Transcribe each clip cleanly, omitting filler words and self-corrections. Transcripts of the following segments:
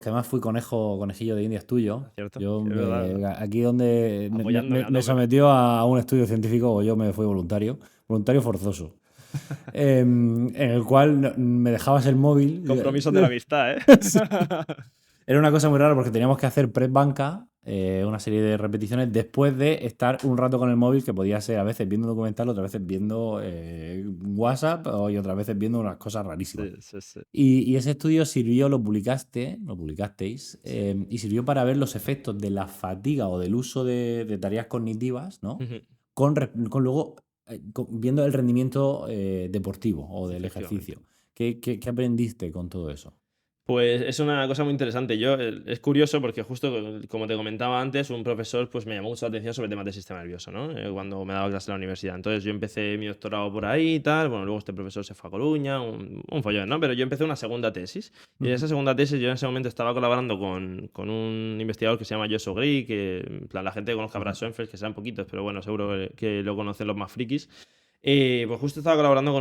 Que además fui conejillo de indias tuyo. ¿Cierto? Yo Sí, es verdad. aquí donde Apoyándome a me tope. sometió a un estudio científico, o yo me fui voluntario, voluntario forzoso, en el cual me dejabas el móvil. Compromisos de la amistad, ¿eh? Sí. Era una cosa muy rara porque teníamos que hacer press banca, una serie de repeticiones, después de estar un rato con el móvil, que podía ser a veces viendo documental, otras veces viendo WhatsApp y otras veces viendo unas cosas rarísimas. Sí, sí, sí. Y ese estudio sirvió, lo publicasteis, y sirvió para ver los efectos de la fatiga o del uso de tareas cognitivas, ¿no? Ujú. Con luego viendo el rendimiento deportivo o del Efectivamente. ejercicio. ¿Qué aprendiste con todo eso? Pues es una cosa muy interesante. Yo, es curioso porque justo como te comentaba antes, un profesor pues me llamó mucho la atención sobre temas del sistema nervioso, ¿no? Cuando me daba clase en la universidad. Entonces yo empecé mi doctorado por ahí y tal. Bueno, luego este profesor se fue a Coruña, un follón, ¿no? Pero yo empecé una segunda tesis. Y en Ujú. esa segunda tesis yo en ese momento estaba colaborando con un investigador que se llama Joshua Gray, que en plan la gente que conozca a Brad Ujú. Schoenfeld, que sean poquitos, pero bueno, seguro que lo conocen los más frikis. Pues justo estaba colaborando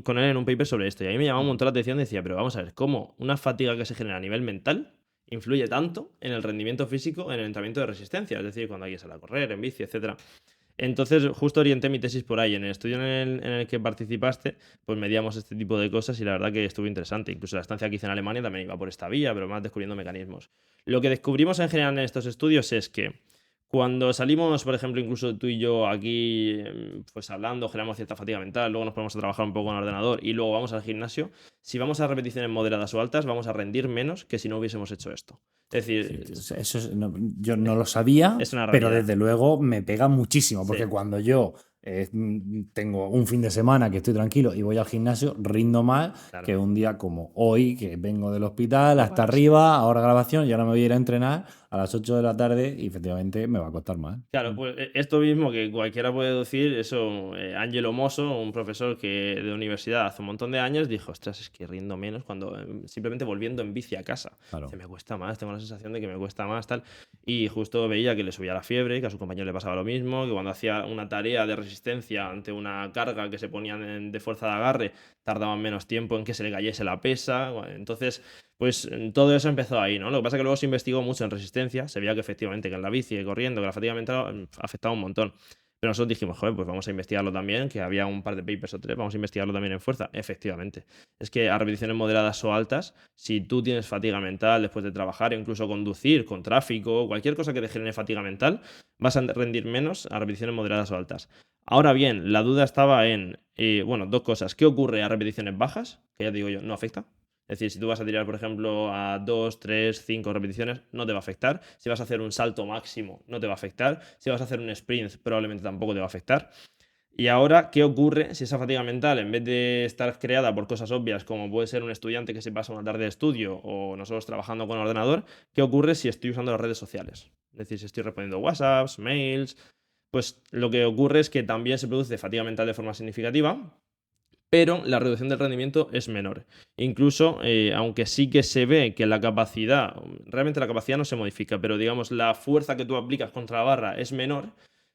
con él en un paper sobre esto y a mí me llamaba un Ujú. montón la atención y decía, pero vamos a ver, ¿cómo una fatiga que se genera a nivel mental influye tanto en el rendimiento físico en el entrenamiento de resistencia? Es decir, cuando hay que salir a correr, en bici, etcétera. Entonces, justo orienté mi tesis por ahí. En el estudio en el que participaste, pues medíamos este tipo de cosas y la verdad que estuvo interesante. Incluso la estancia que hice en Alemania también iba por esta vía, pero más descubriendo mecanismos. Lo que descubrimos en general en estos estudios es que cuando salimos, por ejemplo, incluso tú y yo aquí, pues hablando, generamos cierta fatiga mental, luego nos ponemos a trabajar un poco en el ordenador y luego vamos al gimnasio, si vamos a repeticiones moderadas o altas, vamos a rendir menos que si no hubiésemos hecho esto. Es Sí, decir, yo no lo sabía, es una pero realidad. desde luego me pega muchísimo, Sí, porque cuando yo tengo un fin de semana que estoy tranquilo y voy al gimnasio, rindo más claro. que un día como hoy, que vengo del hospital No hasta paras. arriba, ahora grabación, y ahora me voy a ir a entrenar a las 8 de la tarde y efectivamente me va a costar más. Claro, pues esto mismo que cualquiera puede decir, eso, Angelo Mosso, un profesor que de universidad hace un montón de años, dijo, ostras, es que rindo menos cuando simplemente volviendo en bici a casa. Dice, Claro. me cuesta más, tengo la sensación de que me cuesta más, tal. Y justo veía que le subía la fiebre, que a su compañero le pasaba lo mismo, que cuando hacía una tarea de resistencia ante una carga que se ponían de fuerza de agarre, tardaban menos tiempo en que se le cayese la pesa. Entonces, pues todo eso empezó ahí, ¿no? Lo que pasa es que luego se investigó mucho en resistencia, se veía que efectivamente que en la bici, y corriendo, que la fatiga mental afectaba un montón. Pero nosotros dijimos, joder, pues vamos a investigarlo también, que había un par de papers o tres, vamos a investigarlo también en fuerza. Efectivamente. Es que a repeticiones moderadas o altas, si tú tienes fatiga mental después de trabajar, incluso conducir con tráfico, cualquier cosa que te genere fatiga mental, vas a rendir menos a repeticiones moderadas o altas. Ahora bien, la duda estaba en, bueno, dos cosas. ¿Qué ocurre a repeticiones bajas? Que ya digo yo, no afecta. Es decir, si tú vas a tirar, por ejemplo, a 2, 3, 5 repeticiones, no te va a afectar. Si vas a hacer un salto máximo, no te va a afectar. Si vas a hacer un sprint, probablemente tampoco te va a afectar. Y ahora, ¿qué ocurre si esa fatiga mental, en vez de estar creada por cosas obvias, como puede ser un estudiante que se pasa una tarde de estudio o nosotros trabajando con ordenador, qué ocurre si estoy usando las redes sociales? Es decir, si estoy respondiendo WhatsApps, mails, pues lo que ocurre es que también se produce fatiga mental de forma significativa, pero la reducción del rendimiento es menor. Incluso, aunque sí que se ve que la capacidad, realmente la capacidad no se modifica, pero digamos la fuerza que tú aplicas contra la barra es menor,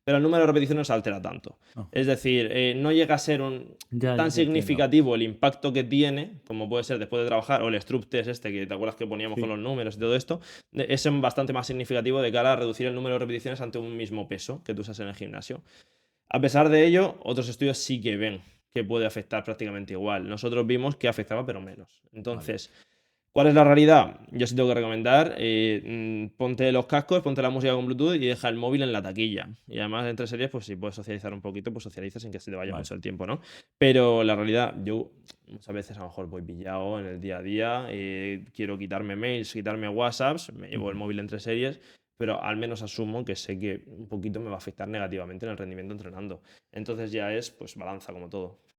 pero el número de repeticiones no se altera tanto. Ajá. Es decir, no llega a ser Ya, tan ya te entiendo. significativo el impacto que tiene, como puede ser después de trabajar, o el Stroop test este, que te acuerdas que poníamos con Sí. los números y todo esto, es bastante más significativo de cara a reducir el número de repeticiones ante un mismo peso que tú usas en el gimnasio. A pesar de ello, otros estudios sí que ven que puede afectar prácticamente igual. Nosotros vimos que afectaba, pero menos. Vale. Entonces, ¿cuál es la realidad? Yo sí tengo que recomendar, ponte los cascos, ponte la música con Bluetooth y deja el móvil en la taquilla. Y además, entre series, pues si puedes socializar un poquito, pues socializas sin que se te vaya Vale. mucho el tiempo, ¿no? Pero la realidad, yo muchas veces a lo mejor voy pillado en el día a día, quiero quitarme mails, quitarme WhatsApps, me llevo el Ujú. móvil entre series, pero al menos asumo que sé que un poquito me va a afectar negativamente en el rendimiento entrenando. Entonces ya es, pues, balanza como todo.